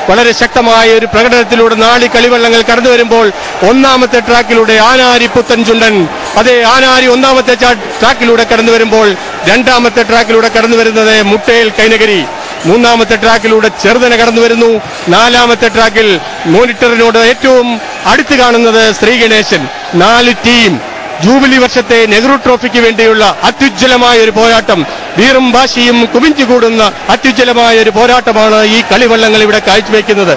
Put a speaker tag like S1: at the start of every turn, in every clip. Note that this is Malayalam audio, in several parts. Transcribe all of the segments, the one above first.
S1: വളരെ ശക്തമായ ഒരു പ്രകടനത്തിലൂടെ 4 കളിവള്ളങ്ങൾ കടന്നു വരുമ്പോൾ ഒന്നാമത്തെ ട്രാക്കിലൂടെ ആനാരി പുത്തൻചുണ്ടൻ, അതേ ആനാരി ഒന്നാമത്തെ ട്രാക്കിലൂടെ കടന്നു വരുമ്പോൾ രണ്ടാമത്തെ ട്രാക്കിലൂടെ കടന്നു വരുന്നത് മുട്ടേൽ കൈനകരി, മൂന്നാമത്തെ ട്രാക്കിലൂടെ ചെറുതന കടന്നു വരുന്നു. 4ാമത്തെ ട്രാക്കിൽ മോണിറ്ററിനോട് ഏറ്റവും അടുത്ത് കാണുന്നത് ശ്രീഗണേശൻ. 4 ടീം ജൂബിലി വർഷത്തെ നെഹ്റു ട്രോഫിക്ക് വേണ്ടിയുള്ള അത്യുജ്വലമായ ഒരു പോരാട്ടം, വീറും വാശിയും കുമിഞ്ഞുകൂടുന്ന അത്യുജ്വലമായ ഒരു പോരാട്ടമാണ് ഈ കളിവള്ളങ്ങൾ ഇവിടെ കാഴ്ചവെക്കുന്നത്.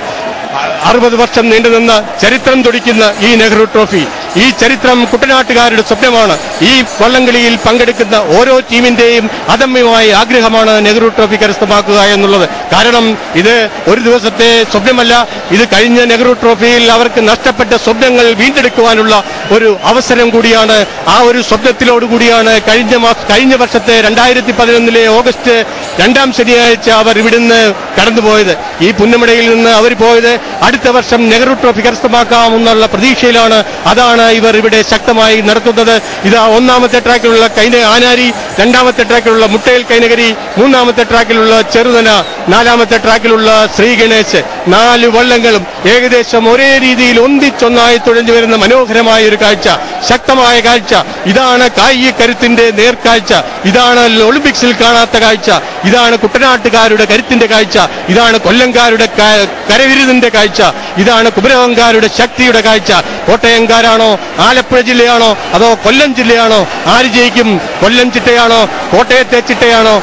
S1: 60 വർഷം നീണ്ടുനിന്ന ചരിത്രം തുടിക്കുന്ന ഈ നെഹ്റു ട്രോഫി, ഈ ചരിത്രം കുട്ടനാട്ടുകാരുടെ സ്വപ്നമാണ്. ഈ വള്ളംകളിയിൽ പങ്കെടുക്കുന്ന ഓരോ ടീമിന്റെയും അദമ്യമായ ആഗ്രഹമാണ് നെഹ്റു ട്രോഫി കരസ്ഥമാക്കുക എന്നുള്ളത്. കാരണം ഇത് ഒരു ദിവസത്തെ സ്വപ്നമല്ല, ഇത് കഴിഞ്ഞ നെഹ്റു ട്രോഫിയിൽ അവർക്ക് നഷ്ടപ്പെട്ട സ്വപ്നങ്ങൾ വീണ്ടെടുക്കുവാനുള്ള ഒരു അവസരം കൂടിയാണ്. ആ ഒരു സ്വപ്നത്തിലോടുകൂടിയാണ് കഴിഞ്ഞ വർഷത്തെ 2011 ഓഗസ്റ്റ് 2-ാം ശനിയാഴ്ച അവർ ഇവിടുന്ന് കടന്നുപോയത്. ഈ പുന്നമടയിൽ നിന്ന് അവർ പോയത് അടുത്ത വർഷം നെഹ്റു ട്രോഫി കരസ്ഥമാക്കാമെന്നുള്ള പ്രതീക്ഷയിലാണ്. അതാണ് ഇവർ ഇവിടെ ശക്തമായി നടത്തുന്നത്. ഇതാ ഒന്നാമത്തെ ട്രാക്കിലുള്ള ആനാരി, രണ്ടാമത്തെ ട്രാക്കിലുള്ള മുട്ടേൽ കൈനകരി, മൂന്നാമത്തെ ട്രാക്കിലുള്ള ചെറുതന, 4ാമത്തെ ട്രാക്കിലുള്ള ശ്രീഗണേശ്. 4 വള്ളങ്ങളും ഏകദേശം ഒരേ രീതിയിൽ ഒന്നിച്ചൊന്നായി തുഴഞ്ഞു വരുന്ന മനോഹരമായ ഒരു കാഴ്ച, ശക്തമായ കാഴ്ച. ഇതാണ് കായിക കരുത്തിന്റെ നേർക്കാഴ്ച, ഇതാണ് ഒളിമ്പിക്സിൽ കാണാത്ത കാഴ്ച, ഇതാണ് കുട്ടനാട്ടുകാരുടെ കരുത്തിന്റെ കാഴ്ച, ഇതാണ് കൊല്ലംകാരുടെ കരവിരുതിന്റെ കാഴ്ച, ഇതാണ് കുമരകംകാരുടെ ശക്തിയുടെ കാഴ്ച. കോട്ടയംകാരാണോ, ആലപ്പുഴ ജില്ലയാണോ, അതോ കൊല്ലം ജില്ലയാണോ? ആര് ജയിക്കും? കൊല്ലം ചിട്ടയാണോ, കോട്ടയത്തെ ചിട്ടയാണോ,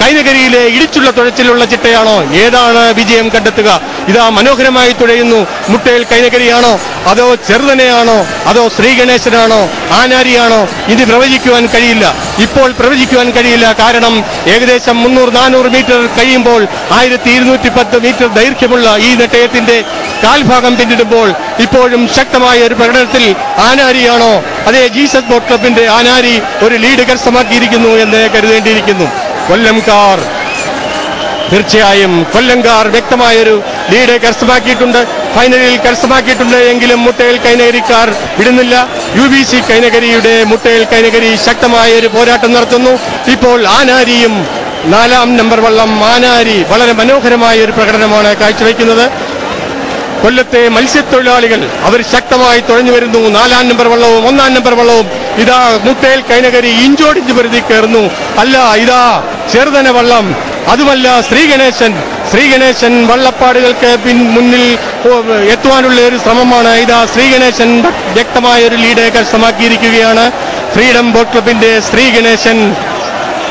S1: കൈനകരിയിലെ ഇടിച്ചുള്ള തുഴച്ചിലുള്ള ചിട്ടയാണോ? ഏതാണ് വിജയം കണ്ടെത്തുക? ഇതാ മനോഹരമായി തുഴയുന്നു. മുട്ടേൽ കൈനകരിയാണോ, അതോ ചെറുതനെയാണോ, അതോ ശ്രീഗണേശനാണോ, ആനാരിയാണോ? ഇത് പ്രവചിക്കുവാൻ കഴിയില്ല, ഇപ്പോൾ പ്രവചിക്കുവാൻ കഴിയില്ല. കാരണം ഏകദേശം 300-400 മീറ്റർ കഴിയുമ്പോൾ 1210 മീറ്റർ ദൈർഘ്യമുള്ള ഈ നെട്ടയത്തിന്റെ കാൽഭാഗം പിന്നിടുമ്പോൾ ഇപ്പോഴും ശക്തമായ ഒരു പ്രകടനത്തിൽ ആനാരിയാണോ, അതേ ജീസസ് ബോട്ട് ക്ലബിന്റെ ആനാരി ഒരു ലീഡ് കരസ്ഥമാക്കിയിരിക്കുന്നു എന്ന് കരുതേണ്ടിയിരിക്കുന്നു. കൊല്ലംകാർ, തീർച്ചയായും കൊല്ലംകാർ വ്യക്തമായൊരു ലീഡ് കരസ്ഥമാക്കിയിട്ടുണ്ട്, ഫൈനലിൽ കരസ്ഥമാക്കിയിട്ടുണ്ട്. എങ്കിലും മുട്ടേൽ കൈനകരിക്കാർ വിടുന്നില്ല. UBC കൈനകരിയുടെ മുട്ടേൽ കൈനകരി ശക്തമായ ഒരു പോരാട്ടം നടത്തുന്നു. ഇപ്പോൾ ആനാരിയും 4ാം നമ്പർ വള്ളം ആനാരി വളരെ മനോഹരമായ ഒരു പ്രകടനമാണ് കാഴ്ചവെക്കുന്നത്. കൊല്ലത്തെ മത്സ്യത്തൊഴിലാളികൾ അവർ ശക്തമായി തുഴഞ്ഞു വരുന്നു. 4ാം നമ്പർ വള്ളവും 1ാം നമ്പർ വള്ളവും ഇതാ മുട്ടേൽ കൈനകരി ഇഞ്ചോടിഞ്ച് പൊരുതി കയറുന്നു. അല്ല, ഇതാ ചെറുതന വള്ളം, അതുമല്ല ശ്രീഗണേശൻ വള്ളപ്പാടുകൾക്ക് മുന്നിൽ എത്തുവാനുള്ള ഒരു ശ്രമമാണ്. ഇതാ ശ്രീഗണേശൻ വ്യക്തമായ ഒരു ലീഡ് കരസ്ഥമാക്കിയിരിക്കുകയാണ്. ഫ്രീഡം ബോട്ട് ക്ലബിന്റെ ശ്രീഗണേശൻ,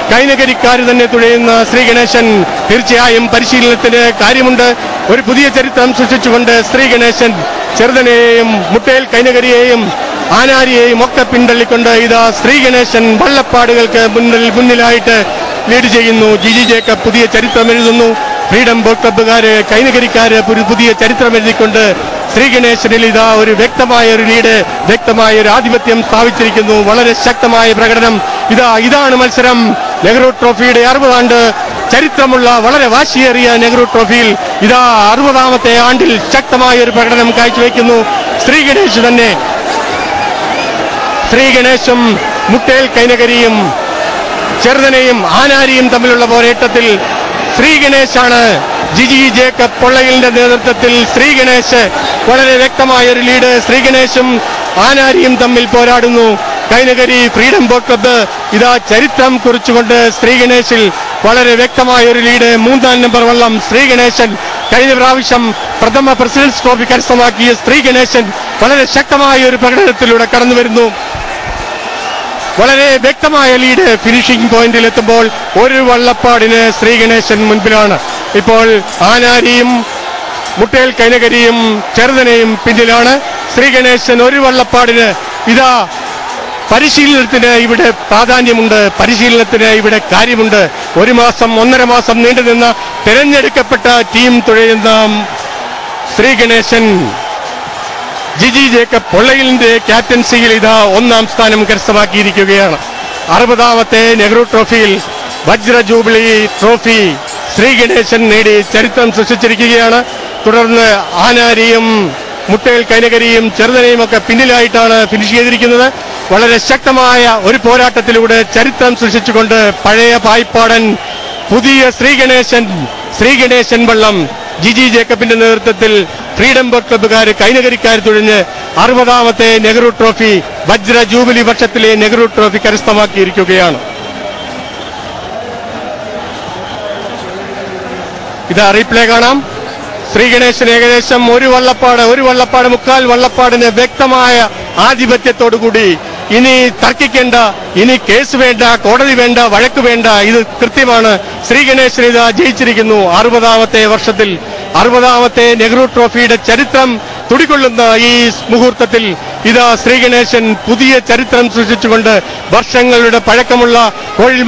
S1: കൈനകരിക്കാർ തന്നെ തുഴയുന്ന ശ്രീഗണേശൻ. തീർച്ചയായും പരിശീലനത്തിന് കാര്യമുണ്ട്. ഒരു പുതിയ ചരിത്രം സൃഷ്ടിച്ചുകൊണ്ട് ശ്രീഗണേശൻ ചെറുതനെയും മുട്ടേൽ കൈനകരിയെയും ആനാരിയെയും ഒക്കെ പിന്തള്ളിക്കൊണ്ട് ഇതാ ശ്രീഗണേശൻ വള്ളപ്പാടുകൾക്ക് മുന്നിലായിട്ട് ലീഡ് ചെയ്യുന്നു. ജിജി ജേക്കബ് പുതിയ ചരിത്രം എഴുതുന്നു. ഫ്രീഡം ബോട്ട് ക്ലബ്ബുകാര്, കൈനകരിക്കാര് പുതിയ ചരിത്രം എഴുതിക്കൊണ്ട് ശ്രീഗണേശനിൽ ഇതാ ഒരു വ്യക്തമായ ഒരു ലീഡ്, വ്യക്തമായ ഒരു ആധിപത്യം സ്ഥാപിച്ചിരിക്കുന്നു. വളരെ ശക്തമായ പ്രകടനം. ഇതാണ് മത്സരം. നെഹ്റു ട്രോഫിയുടെ 60 ആണ്ട് ചരിത്രമുള്ള വളരെ വാശിയേറിയ നെഹ്റു ട്രോഫിയിൽ ഇതാ 60ാമത്തെ ആണ്ടിൽ ശക്തമായ ഒരു പ്രകടനം കാഴ്ചവെക്കുന്നു ശ്രീഗണേശ് തന്നെ. ശ്രീഗണേശും മുട്ടേൽ കൈനകരിയും ചെറുതനെയും ആനാരിയും തമ്മിലുള്ള പോരാട്ടത്തിൽ ശ്രീഗണേശാണ്. ജിജി ജേക്കബ് പൊള്ളയിലിന്റെ നേതൃത്വത്തിൽ ശ്രീഗണേശ് വളരെ വ്യക്തമായ ഒരു ലീഡ്. ശ്രീഗണേശും ആനാരിയും തമ്മിൽ പോരാടുന്നു. കൈനകരി ഫ്രീഡം ബോട്ട് ക്ലബ്ബ് ഇതാ ചരിത്രം കുറിച്ചുകൊണ്ട് ശ്രീഗണേശിൽ വളരെ വ്യക്തമായ ഒരു ലീഡ്. 3ാം നമ്പർ വള്ളം ശ്രീഗണേശൻ. കഴിഞ്ഞ പ്രാവശ്യം പ്രഥമ പ്രസിഡന്റ്സ് ട്രോഫി കരസ്ഥമാക്കിയ ശ്രീഗണേശൻ വളരെ ശക്തമായ ഒരു പ്രകടനത്തിലൂടെ കടന്നു വരുന്നു. വളരെ വ്യക്തമായ ലീഡ്. ഫിനിഷിംഗ് പോയിന്റിൽ എത്തുമ്പോൾ ഒരു വള്ളപ്പാടിന് ശ്രീഗണേശൻ മുൻപിലാണ്. ഇപ്പോൾ ആനാരിയും മുട്ടേൽ കൈനകരിയും ചെറുതനെയും പിന്നിലാണ്. ശ്രീഗണേശൻ ഒരു വള്ളപ്പാടിന്. ഇതാ പരിശീലനത്തിന് ഇവിടെ പ്രാധാന്യമുണ്ട്, പരിശീലനത്തിന് ഇവിടെ കാര്യമുണ്ട്. 1-1.5 മാസം നീണ്ടുനിന്ന തിരഞ്ഞെടുക്കപ്പെട്ട ടീം തുഴയുന്ന ശ്രീഗണേശൻ, ജിജി ജേക്കബ് പൊള്ളയിലിന്റെ ക്യാപ്റ്റൻസിയിൽ ഇതാ 1ാം സ്ഥാനം കരസ്ഥമാക്കിയിരിക്കുകയാണ്. 60ാമത്തെ നെഹ്റു ട്രോഫിയിൽ വജ്ര ജൂബിലി ട്രോഫി ശ്രീഗണേശൻ നേടി ചരിത്രം സൃഷ്ടിച്ചിരിക്കുകയാണ്. തുടർന്ന് ആനാരിയും മുട്ടേൽ കൈനകരിയും ചെറുതനെയും ഒക്കെ പിന്നിലായിട്ടാണ് ഫിനിഷ് ചെയ്തിരിക്കുന്നത്. വളരെ ശക്തമായ ഒരു പോരാട്ടത്തിലൂടെ ചരിത്രം സൃഷ്ടിച്ചുകൊണ്ട് പഴയ പായ്പാടൻ, പുതിയ ശ്രീഗണേശൻ വള്ളം ജിജി ജേക്കബിന്റെ നേതൃത്വത്തിൽ ഫ്രീഡം ബോട്ട് ക്ലബ്ബുകാർ കൈനകരിക്കാർ തുഴഞ്ഞ് 60ാമത്തെ നെഹ്റു ട്രോഫി വജ്ര ജൂബിലി വർഷത്തിലെ നെഹ്റു ട്രോഫി കരസ്ഥമാക്കിയിരിക്കുകയാണ്. ഇതാ റീപ്ലേ കാണാം. ശ്രീഗണേശൻ ഏകദേശം ഒരു വള്ളപ്പാട് മുക്കാൽ വള്ളപ്പാടിന് വ്യക്തമായ ആധിപത്യത്തോടുകൂടി ഇനി തർക്കിക്കേണ്ട, ഇനി കേസ് വേണ്ട, കോടതി വേണ്ട, വഴക്ക് വേണ്ട, ഇത് കൃത്യമാണ്. ശ്രീഗണേശൻ ഇതാ ജയിച്ചിരിക്കുന്നു. 60ാമത്തെ വർഷത്തിൽ 60ാമത്തെ നെഹ്റു ട്രോഫിയുടെ ചരിത്രം തുടികൊള്ളുന്ന ഈ മുഹൂർത്തത്തിൽ ഇതാ ശ്രീഗണേശൻ പുതിയ ചരിത്രം സൃഷ്ടിച്ചുകൊണ്ട് വർഷങ്ങളുടെ പഴക്കമുള്ള കോഴിൽ